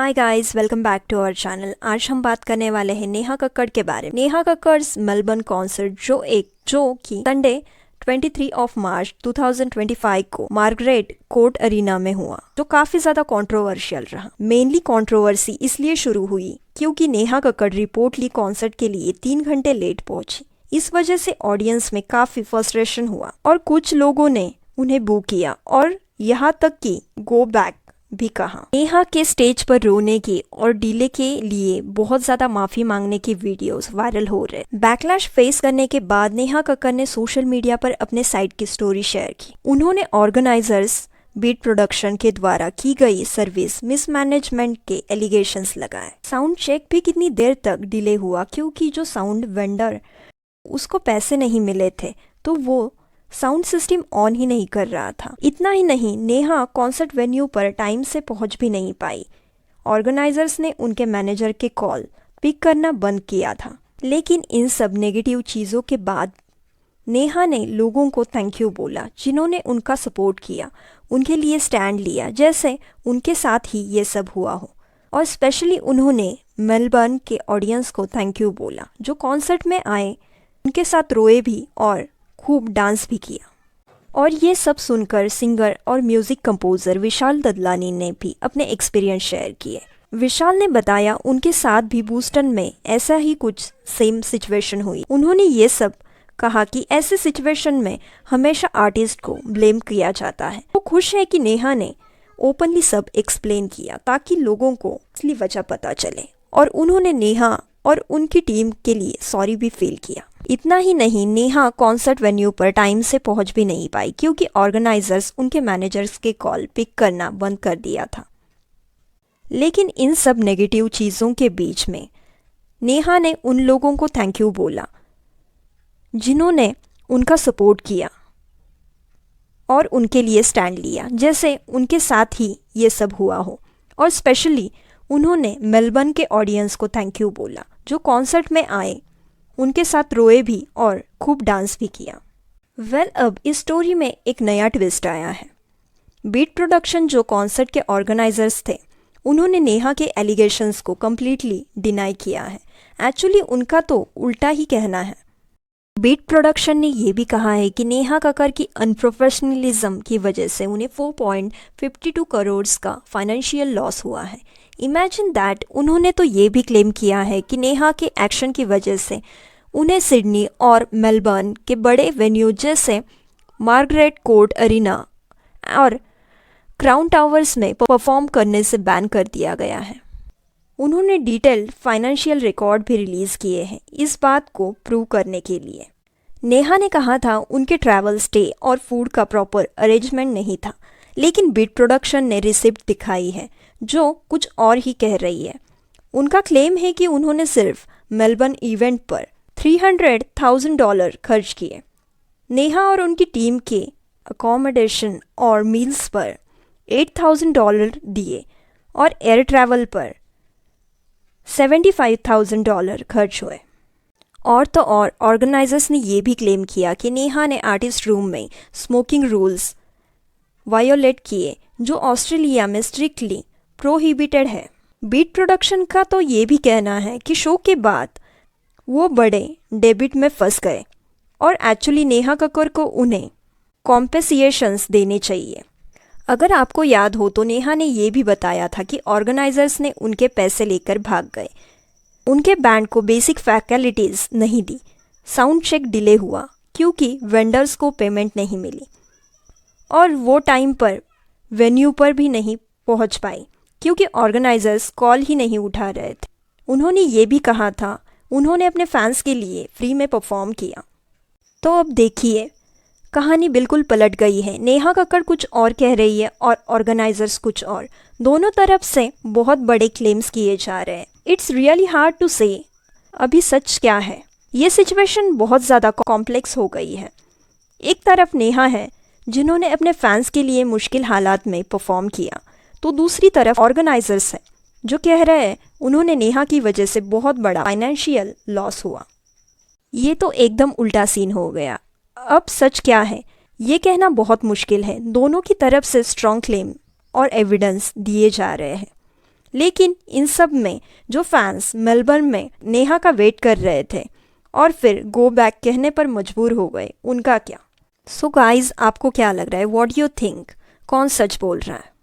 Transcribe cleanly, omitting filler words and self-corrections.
Hi guys, welcome back to our channel. आज हम बात करने वाले हैं नेहा कक्कड़ के बारे में। नेहा कक्कड़ मेलबर्न कॉन्सर्ट जो कि संडे 23 मार्च 2025 को मार्गरेट कोर्ट अरीना में हुआ, जो काफी ज्यादा कंट्रोवर्शियल रहा। मेनली कंट्रोवर्सी इसलिए शुरू हुई क्योंकि नेहा कक्कड़ रिपोर्टली कॉन्सर्ट के लिए 3 घंटे लेट पहुंची। इस वजह से ऑडियंस में काफी फ्रस्ट्रेशन हुआ और कुछ लोगों ने उन्हें बू किया और यहाँ तक कि गो बैक भी कहा। नेहा के स्टेज पर रोने की और डिले के लिए बहुत ज्यादा माफी मांगने की वीडियोस वायरल हो रहे। बैकलैश फेस करने के बाद नेहा कक्कड़ ने सोशल मीडिया पर अपने साइट की स्टोरी शेयर की। उन्होंने ऑर्गेनाइजर्स बीट प्रोडक्शन के द्वारा की गई सर्विस मिसमैनेजमेंट के एलिगेशंस लगाए। साउंड चेक भी कितनी देर तक डिले हुआ क्योंकि जो साउंड वेंडर उसको पैसे नहीं मिले थे, तो वो साउंड सिस्टम ऑन ही नहीं कर रहा था। इतना ही नहीं, नेहा कॉन्सर्ट वेन्यू पर टाइम से पहुंच भी नहीं पाई। ऑर्गेनाइजर्स ने उनके मैनेजर के कॉल पिक करना बंद किया था। लेकिन इन सब नेगेटिव चीज़ों के बाद नेहा ने लोगों को थैंक यू बोला जिन्होंने उनका सपोर्ट किया, उनके लिए स्टैंड लिया, जैसे उनके साथ ही ये सब हुआ हो। और स्पेशली उन्होंने मेलबर्न के ऑडियंस को थैंक यू बोला जो कॉन्सर्ट में आए, उनके साथ रोए भी और खूब डांस भी किया। और ये सब सुनकर सिंगर और म्यूजिक कंपोजर विशाल ददलानी ने भी अपने एक्सपीरियंस शेयर किए। विशाल ने बताया उनके साथ भी बूस्टन में ऐसा ही कुछ सेम सिचुएशन हुई। उन्होंने ये सब कहा कि ऐसे सिचुएशन में हमेशा आर्टिस्ट को ब्लेम किया जाता है। वो खुश है कि नेहा ने ओपनली सब एक्सप्लेन किया ताकि लोगों को असली वजह पता चले। और उन्होंने नेहा और उनकी टीम के लिए सॉरी भी फील किया। इतना ही नहीं, नेहा कॉन्सर्ट वेन्यू पर टाइम से पहुंच भी नहीं पाई क्योंकि ऑर्गेनाइजर्स उनके मैनेजर्स के कॉल पिक करना बंद कर दिया था। लेकिन इन सब नेगेटिव चीज़ों के बीच में नेहा ने उन लोगों को थैंक यू बोला जिन्होंने उनका सपोर्ट किया और उनके लिए स्टैंड लिया, जैसे उनके साथ ही ये सब हुआ हो। और स्पेशली उन्होंने मेलबर्न के ऑडियंस को थैंक यू बोला जो कॉन्सर्ट में आए, उनके साथ रोए भी और खूब डांस भी किया। अब इस स्टोरी में एक नया ट्विस्ट आया है। बीट प्रोडक्शन जो कॉन्सर्ट के ऑर्गेनाइजर्स थे, उन्होंने नेहा के एलिगेशंस को कम्प्लीटली डिनाई किया है। एक्चुअली उनका तो उल्टा ही कहना है। बीट प्रोडक्शन ने ये भी कहा है कि नेहा कक्कड़ की अनप्रोफेशनलिज्म की वजह से उन्हें 4.52 करोड़ का फाइनेंशियल लॉस हुआ है। Imagine that. उन्होंने तो ये भी क्लेम किया है कि नेहा के एक्शन की वजह से उन्हें सिडनी और मेलबर्न के बड़े वेन्यू जैसे मार्गरेट कोर्ट अरीना और क्राउन टावर्स में परफॉर्म करने से बैन कर दिया गया है। उन्होंने डिटेल्ड फाइनेंशियल रिकॉर्ड भी रिलीज़ किए हैं इस बात को प्रूव करने के लिए। नेहा ने कहा था उनके ट्रैवल, स्टे और फूड का प्रॉपर अरेंजमेंट नहीं था, लेकिन बीट प्रोडक्शन ने रिसिप्ट दिखाई है जो कुछ और ही कह रही है। उनका क्लेम है कि उन्होंने सिर्फ मेलबर्न इवेंट पर $300,000 खर्च किए। नेहा और उनकी टीम के अकोमोडेशन और मील्स पर $8,000 दिए और एयर ट्रैवल पर $75,000 खर्च हुए। और तो और ऑर्गेनाइजर्स ने यह भी क्लेम किया कि नेहा ने आर्टिस्ट रूम में स्मोकिंग रूल्स वायोलेट किए जो ऑस्ट्रेलिया में स्ट्रिक्टली प्रोहिबिटेड है। बीट प्रोडक्शन का तो ये भी कहना है कि शो के बाद वो बड़े डेबिट में फंस गए और एक्चुअली नेहा कक्कड़ को उन्हें कॉम्पेंसेशंस देने चाहिए। अगर आपको याद हो तो नेहा ने ये भी बताया था कि ऑर्गेनाइजर्स ने उनके पैसे लेकर भाग गए, उनके बैंड को बेसिक फैसिलिटीज़ नहीं दी, साउंड चेक डिले हुआ क्योंकि वेंडर्स को पेमेंट नहीं मिली और वो टाइम पर वेन्यू पर भी नहीं पहुंच पाई क्योंकि ऑर्गेनाइजर्स कॉल ही नहीं उठा रहे थे। उन्होंने ये भी कहा था उन्होंने अपने फैंस के लिए फ्री में परफॉर्म किया। तो अब देखिए, कहानी बिल्कुल पलट गई है। नेहा कक्कड़ कुछ और कह रही है और ऑर्गेनाइजर्स कुछ और। दोनों तरफ से बहुत बड़े क्लेम्स किए जा रहे हैं। इट्स रियली हार्ड टू से अभी सच क्या है। ये सिचुएशन बहुत ज़्यादा कॉम्प्लेक्स हो गई है। एक तरफ नेहा है जिन्होंने अपने फैंस के लिए मुश्किल हालात में परफॉर्म किया, तो दूसरी तरफ ऑर्गेनाइजर्स है जो कह रहे हैं उन्होंने नेहा की वजह से बहुत बड़ा फाइनेंशियल लॉस हुआ। ये तो एकदम उल्टा सीन हो गया। अब सच क्या है ये कहना बहुत मुश्किल है। दोनों की तरफ से स्ट्रॉन्ग क्लेम और एविडेंस दिए जा रहे हैं। लेकिन इन सब में जो फैंस मेलबर्न में नेहा का वेट कर रहे थे और फिर गो बैक कहने पर मजबूर हो गए, उनका क्या? सो गाइज, आपको क्या लग रहा है? What you think? कौन सच बोल रहा है?